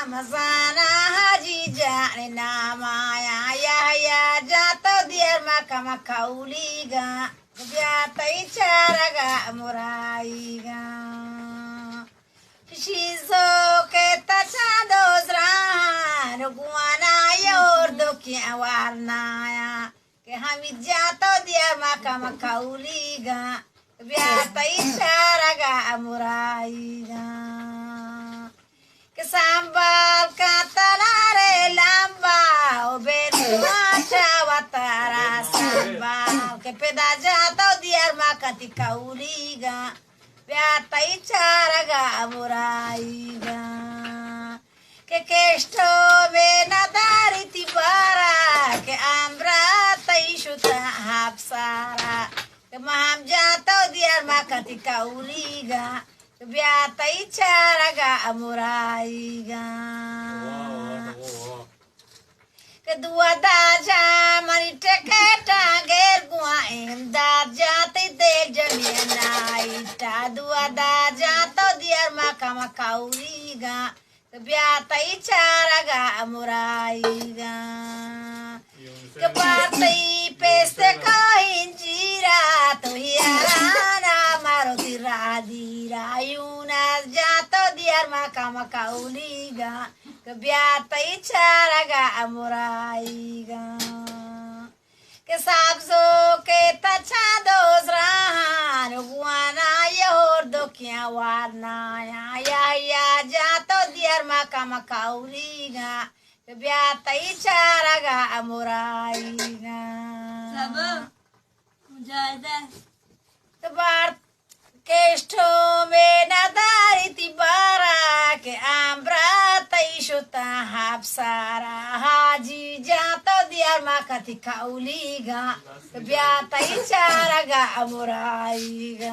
masana haji jani namaya ya jato diar makama kauliga biata icharaga muraiga shizo ke tachado zran guana yordo ki awarnaya ke hamid jato diar makama kauliga biata icharaga muraiga sambal katanare lamba obenuacha watara sambal ke pedaja to diar makati kauliga beata icharaga amuraiga ke kesto benadari tibara ke ambra taishuta hapsara ke maham jato diar makati kauliga biata icharaga amuraiga kedua daja mari teketa gergua daja tite jamiana ita dua daja to diar makama kauliga biata icharaga amuraiga kepartai peste kahinjira to hiarana maroti radira ayuna jato diar makama kauliga kebiata icharaga amuraiga ke sabzo ke tachado zrahan guana yordo kia warna ya jato diar makama kauliga kebiata icharaga amuraiga Sabo, mujahidah. Tebar kesto menadari tibara ke ambra taishuta hapsara haji jato diar makati kauliga kebiata icharaga amuraiga